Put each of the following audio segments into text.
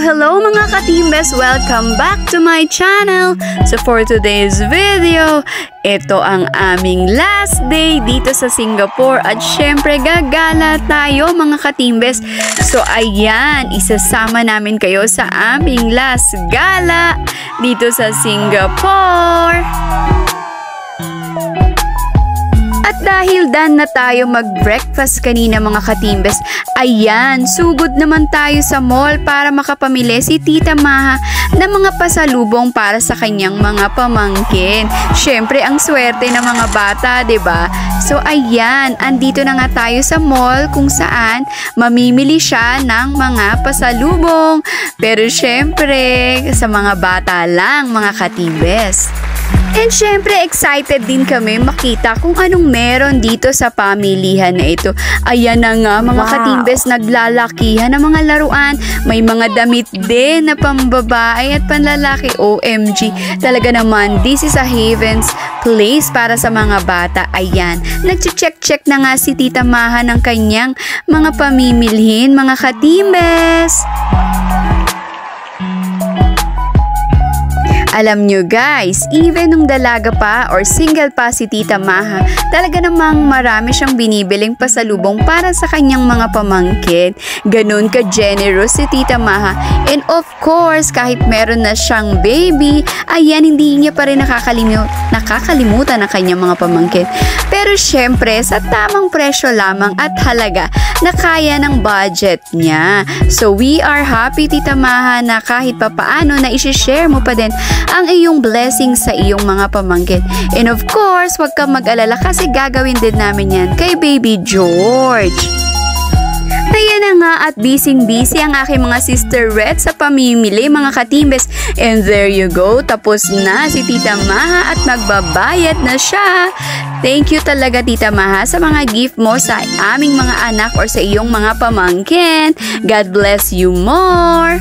Hello mga ka-teambes! Welcome back to my channel! So for today's video, ito ang aming last day dito sa Singapore at syempre gagala tayo mga ka-teambes. So ayan, isasama namin kayo sa aming last gala dito sa Singapore. At dahil done na tayo mag-breakfast kanina mga ka-teambes, ayan, sugod naman tayo sa mall para makapamili si Tita Maha ng mga pasalubong para sa kanyang mga pamangkin. Syempre, ang swerte ng mga bata, 'di ba? So ayan, andito na nga tayo sa mall kung saan mamimili siya ng mga pasalubong. Pero syempre, sa mga bata lang mga ka-teambes. And syempre, excited din kami makita kung anong meron dito sa pamilihan na ito. Ayan na nga mga ka-teambes, naglalakihan ng mga laruan. May mga damit din na pambabae at panlalaki. OMG, talaga naman, this is a haven's place para sa mga bata. Ayan, nag-check na nga si Tita Maha ng kanyang mga pamimilhin mga ka-teambes. Alam nyo guys, even nung dalaga pa or single pa si Tita Maha, talaga namang marami siyang binibiling pasalubong para sa kanyang mga pamangkin. Ganun ka-generous si Tita Maha. And of course, kahit meron na siyang baby, ayan, hindi niya pa rin nakakalimutan ang kanyang mga pamangkin. Pero syempre, sa tamang presyo lamang at halaga na kaya ng budget niya. So we are happy Tita Maha na kahit papaano na isi-share mo pa din ang iyong blessings sa iyong mga pamangkin. And of course, huwag kang mag-alala kasi gagawin din namin yan kay Baby George. Ayan na nga at busy ang aking mga sister Red sa pamimili mga ka-teambes. And there you go, tapos na si Tita Maha at magbabayad na siya. Thank you talaga Tita Maha sa mga gift mo sa aming mga anak or sa iyong mga pamangkin. God bless you more.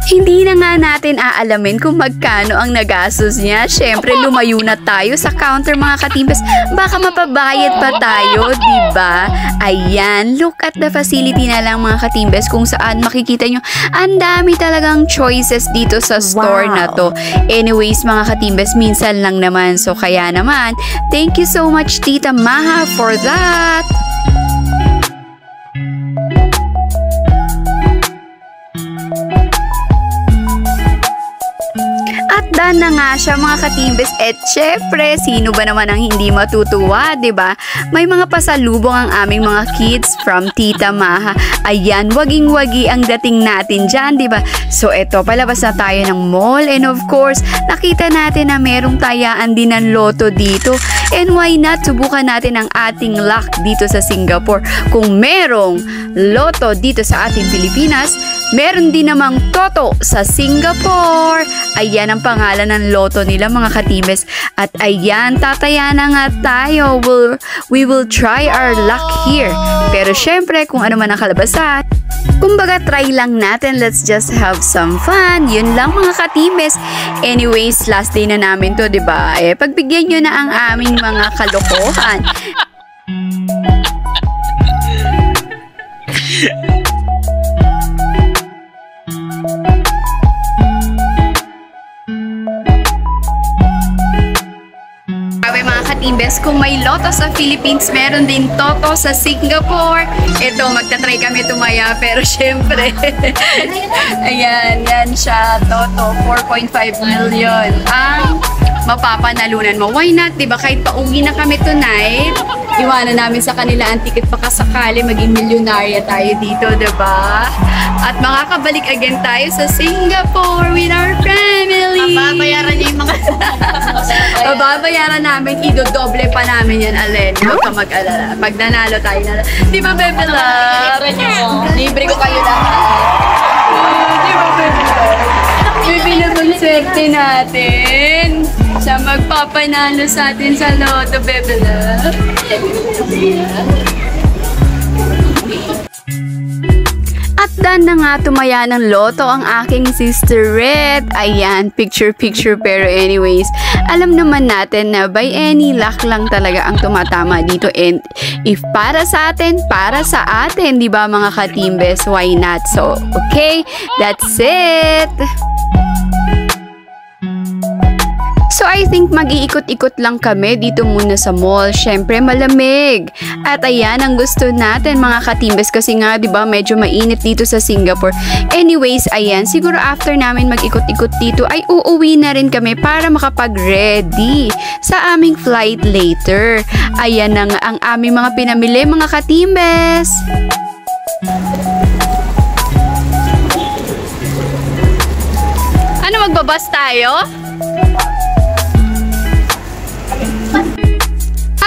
Hindi na nga natin aalamin kung magkano ang nagastos niya. Syempre, lumayo na tayo sa counter mga ka-teambes. Baka mapabayad pa tayo, diba? Ayan, look at the facility na lang mga ka-teambes kung saan makikita nyo. Ang dami talagang choices dito sa store na to. Anyways, mga ka-teambes, minsan lang naman. So, kaya naman, thank you so much Tita Maha for that. At done na nga siya mga ka-teambes. At syempre, sino ba naman ang hindi matutuwa, 'di ba? May mga pasalubong ang aming mga kids from Tita Maha. Ayan, waging-wagi ang dating natin dyan, 'di ba? So eto, palabas na tayo ng mall and of course, nakita natin na merong tayaan din ng loto dito. And why not, subukan natin ang ating luck dito sa Singapore. Kung merong loto dito sa ating Pilipinas, meron din namang toto sa Singapore. Ayan ang pangalan ng loto nila mga ka-teambes. At ayan, tataya na nga tayo. We will try our luck here. Pero syempre, kung ano man ang kalabasan, kumbaga try lang natin. Let's just have some fun. Yun lang mga ka-teambes. Anyways, last day na namin to, diba? Pagbigyan nyo na ang aming mga kalokohan. Ka-teambes, kung may loto sa Philippines, meron din toto sa Singapore. Ito, magta-try kami tumaya, pero syempre, ayan, yan siya, toto, 4.5 million. Ang mapapanalunan mo. Why not, diba? Kahit pauwi na kami tonight, iwanan namin sa kanila ang ticket baka sakali maging milyonarya tayo dito, diba? At makakabalik again tayo sa Singapore with our family. Mababayaran niya yung mga babayaran namin, idodoble pa namin yan, Alen. Huwag ka mag-alala. Pag nanalo tayo na. Di ba, Bebe Love? Libre ko kayo lahat. Di ba, Bebe Love? Bebe Love, ang swerte natin. Siya magpapanalo sa atin sa loto, Bebe Love. At Handa na nga tumaya ng loto ang aking sisterette. Ayan, picture-picture pero anyways, alam naman natin na by any luck lang talaga ang tumatama dito. And if para sa atin, di ba mga katimbes, why not? So, okay, that's it. So I think mag-iikot-ikot lang kami dito muna sa mall. Syempre malamig. At ayan ang gusto natin mga katimbes kasi nga 'di ba medyo mainit dito sa Singapore. Anyways, ayan siguro after namin mag-ikot-ikot dito ay uuwi na rin kami para makapag-ready sa aming flight later. Ayan na nga ang aming mga pinamili mga katimbes. Ano magbabas tayo?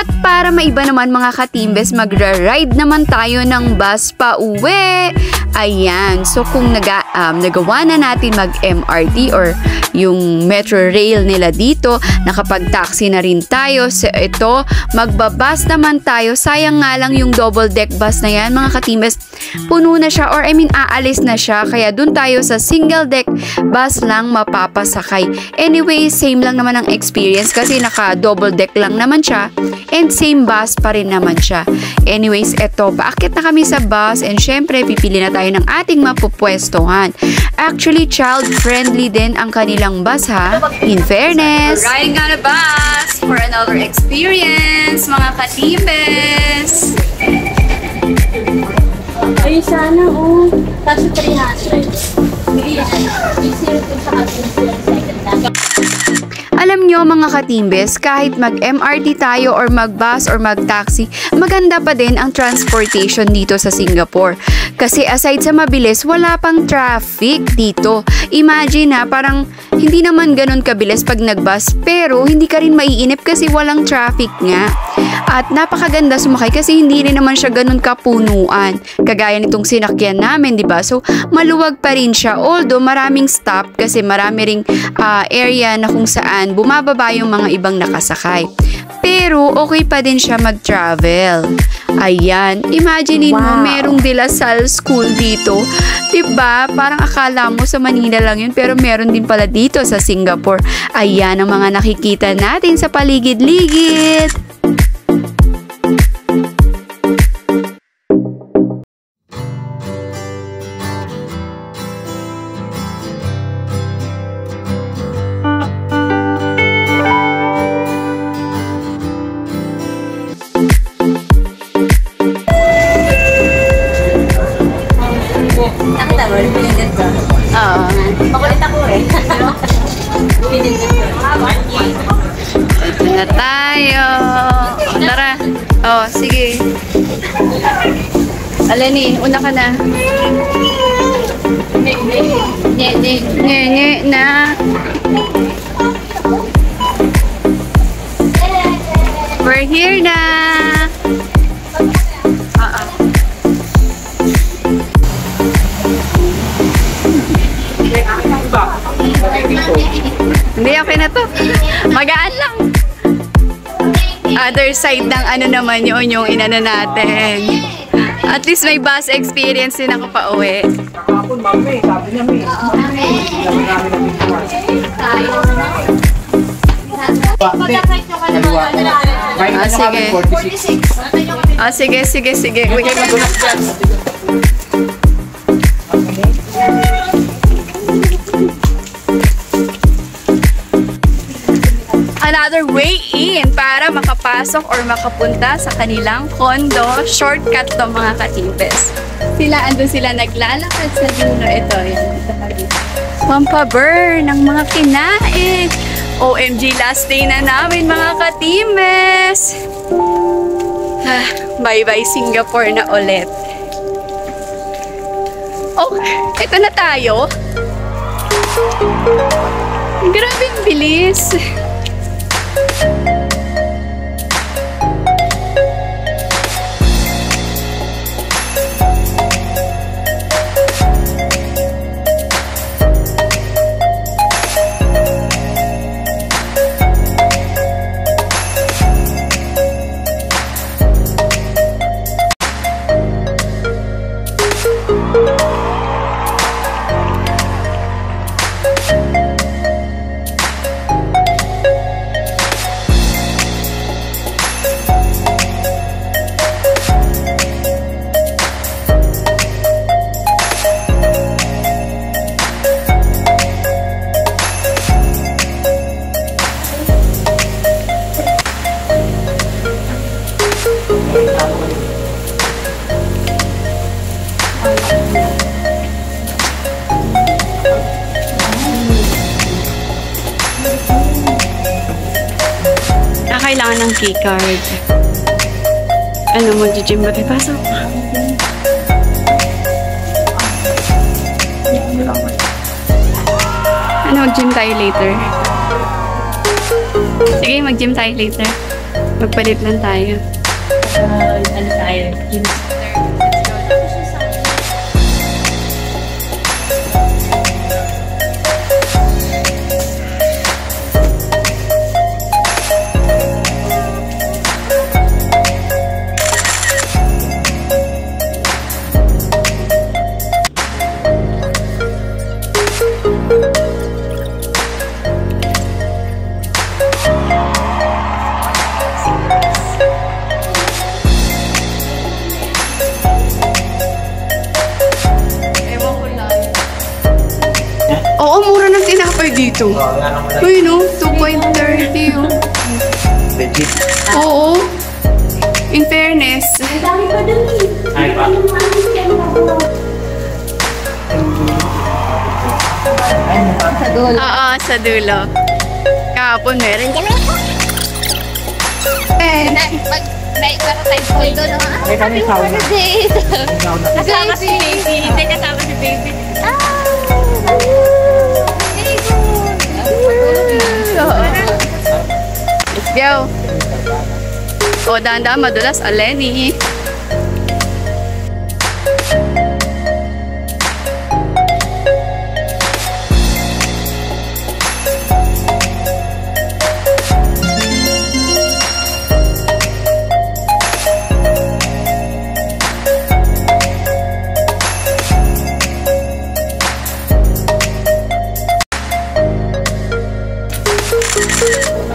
At para maiba naman mga katimbes, magra-ride naman tayo ng bus pa uwi. Ayan, so kung nagawa na natin mag-MRT or yung metro rail nila dito, nakapag-taxi na rin tayo. So ito, magbabas naman tayo. Sayang nga lang yung double deck bus na yan mga katimbes. Puno na siya or aalis na siya. Kaya dun tayo sa single deck bus lang mapapasakay. Anyway, same lang naman ang experience kasi naka-double deck lang naman siya. And same bus pa rin naman siya. Anyways, eto, paakit na kami sa bus and syempre, pipili na tayo ng ating mapupwestuhan. Actually, child-friendly din ang kanilang bus ha. In fairness. Riding on a bus for another experience, mga katimbes. Ay, sana Kasi 300. Hindi sa Alam nyo mga katimbes, kahit mag-MRT tayo or mag-bus or mag-taxi, maganda pa din ang transportation dito sa Singapore. Kasi aside sa mabilis, wala pang traffic dito. Imagine parang hindi naman ganun kabilis pag nag-bus, pero hindi ka rin maiinip kasi walang traffic nga. At napakaganda sumakay kasi hindi rin naman siya ganun kapunuan. Kagaya nitong sinakyan namin, di ba? So, maluwag pa rin siya. Although, maraming stop kasi marami ring area na kung saan bumababa yung mga ibang nakasakay. Pero, okay pa din siya mag-travel. Ayan. Imagine mo, merong De La Salle School dito. Diba? Parang akala mo sa Manila lang yun, pero meron din pala dito sa Singapore. Ayan ang mga nakikita natin sa paligid-ligid. Makulit ako Ito na tayo. Tara. Sige. Aleni, una ka na. Nye na. We're here na. Hindi, okay na to. Magaan lang. Other side ng naman yung inano natin. At least may bus experience din ako pa uwi. Kahapon, mami, sabi niya, may. Sige. Sige. Another way in para makapasok or makapunta sa kanilang condo. Shortcut to mga katimbes. Andun sila naglalakad sa dulo. Ito kami. Pampaburn ng mga kinain. OMG, last day na namin mga katimbes. Bye-bye Singapore na ulit. Ito na tayo. Grabe ang bilis. mong keycard. Ano mo, Jim ba tayo? Pasok. Ano, mag-gym tayo later? Sige, mag-gym tayo later. Magpalit lang tayo. Ano tayo? Oo, mura ng tinapay dito. Uy, no? 2.30 oh. Legit. Oo. In fairness. Ang dami pa dun eh. Ay, pa. Oo, sa dulo. Kahapon meron. May para tayo po doon, ha? Ay, kami sauna. Kasama si baby. Hindi kasama si baby. Let's go. O, dahan-dahan, madulas. Aleni.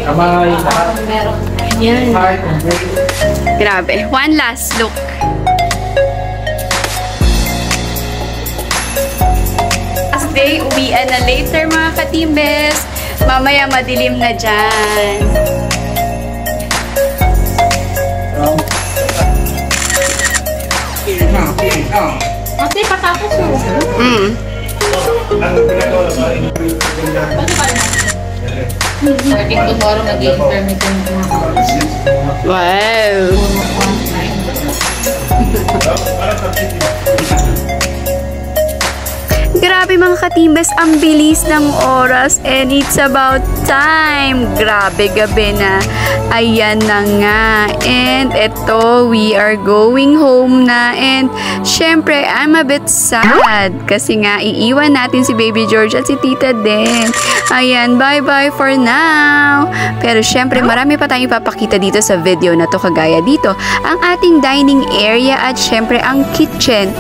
Kamay, lahat. Yan. Heart and brain. Grabe. One last look. Last day, uwian na later mga katimbes. Mamaya madilim na dyan. Kasi patapos mo. Starting tomorrow, mag-i-intermit yung Wow. Grabe mga katimbes, ang bilis ng oras and it's about time. Grabe, gabi na. Ayan na nga. And eto, we are going home na. And syempre, I'm a bit sad. Kasi nga, iiwan natin si Baby George at si Tita din. Ayan, bye-bye for now. Pero syempre, marami pa tayong ipapakita dito sa video na to. Kagaya dito, ang ating dining area at syempre, ang kitchen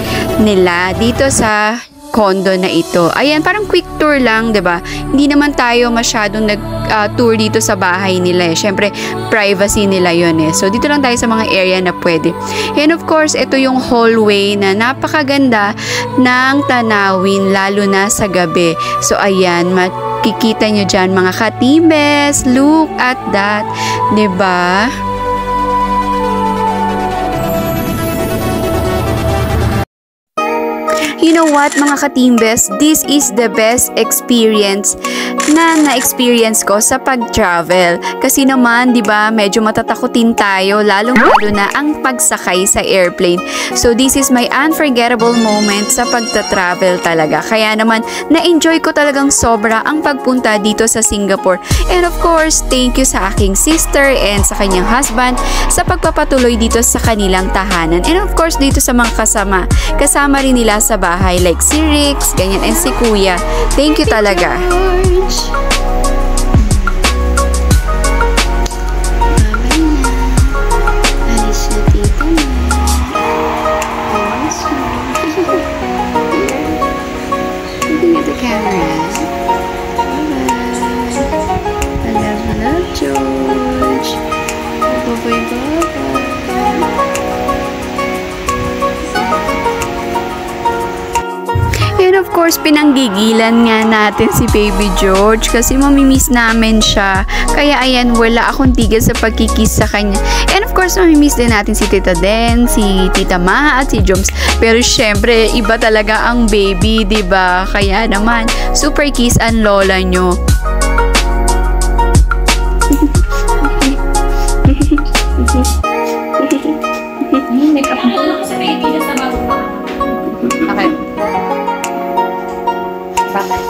nila dito sa condo na ito. Ayan, parang quick tour lang, 'di ba? Hindi naman tayo masyadong nag-tour dito sa bahay nila eh. Syempre, privacy nila 'yon eh. So dito lang tayo sa mga area na pwede. And of course, ito yung hallway na napakaganda ng tanawin lalo na sa gabi. So ayan, makikita nyo dyan mga katimbes. Look at that, 'di ba? You know what mga katimbes, this is the best experience na na-experience ko sa pag-travel. Kasi naman, di ba, medyo matatakutin tayo, lalong-lalo na ang pagsakay sa airplane. So this is my unforgettable moment sa pagta-travel talaga. Kaya naman, na-enjoy ko talagang sobra ang pagpunta dito sa Singapore. And of course, thank you sa aking sister and sa kanyang husband sa pagpapatuloy dito sa kanilang tahanan. And of course, dito sa mga kasama rin nila sa bahay like si Rix, ganyan, and si Kuya. Thank you talaga. Looking at the camera. I love George. Bye-bye. And of course, pinanggigilan nga natin si Baby George kasi mamimiss namin siya. Kaya ayan, wala akong tigil sa pagkikiss sa kanya. And of course, mamimiss din natin si Tita Den, si Tita Maha at si Joms. Pero syempre, iba talaga ang baby, 'di ba? Kaya naman, super kiss ang lola nyo. Make-up mo lang sa baby na sa bago pa. Okay. Bakit?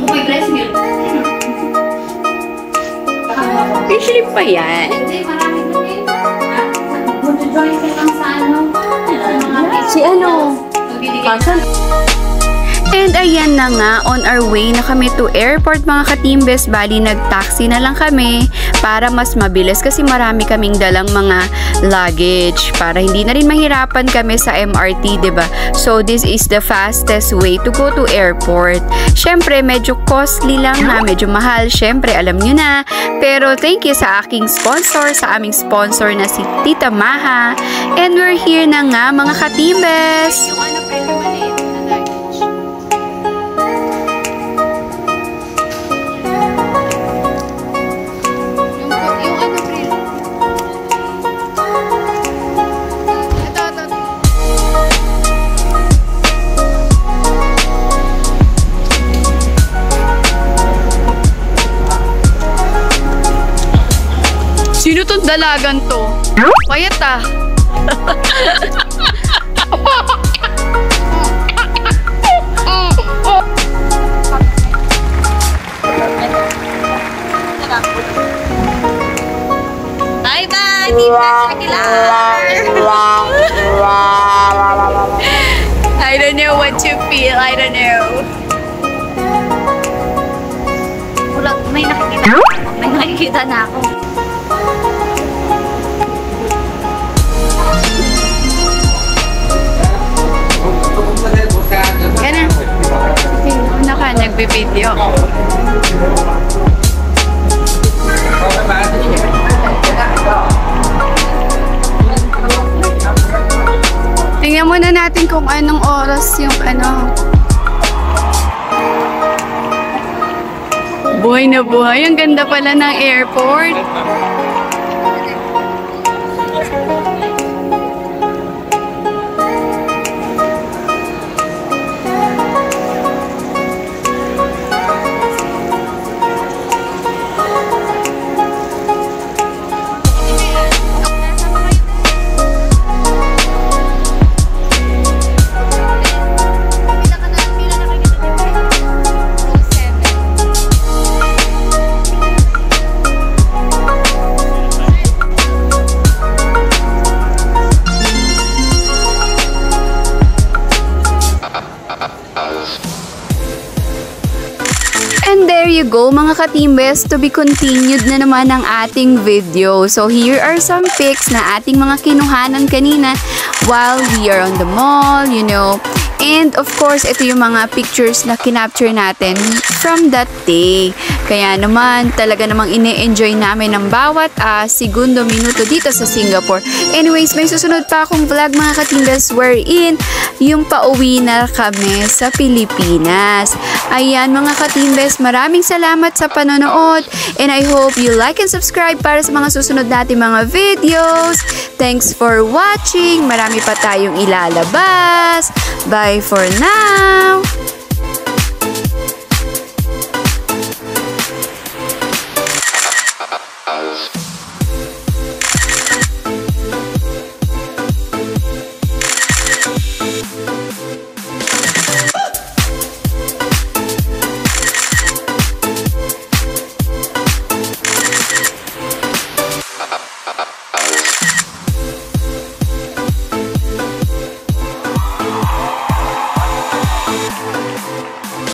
May breast milk. Usually pa yan. Hindi, marami na eh. Mag-join ka lang sa ano? Si ano? Magbibigay And ayan na nga, on our way na kami to airport mga katimbes. Bali, nag-taxi na lang kami para mas mabilis kasi marami kaming dalang mga luggage para hindi na rin mahirapan kami sa MRT, diba? So, this is the fastest way to go to airport. Syempre, medyo costly lang na, medyo mahal. Syempre, alam nyo na. Pero, thank you sa aking sponsor, sa aming sponsor na si Tita Maha. And we're here na nga mga katimbes. Sino tong dalagan to? Payat ah. Bye-bye, Tita Aguilar! I don't know what to feel. I don't know. May nakikita. May nakikita na ako. Yan na. Ano ka, nagbe-video. Tingnan muna natin kung anong oras yung ano. Buhay na buhay. Ang ganda pala ng airport. And there you go mga katimbes, to be continued na naman ang ating video. So here are some pics na ating mga kinuhanan kanina while we are on the mall, you know. And of course, ito yung mga pictures na kinapture natin from that day. Kaya naman, talaga namang ine-enjoy namin ng bawat segundo, minuto dito sa Singapore. Anyways, may susunod pa akong vlog mga katimbes wherein yung pauwi na kami sa Pilipinas. Ayan mga katimbes, maraming salamat sa panonood and I hope you like and subscribe para sa mga susunod natin mga videos. Thanks for watching. Marami pa tayong ilalabas. Bye for now!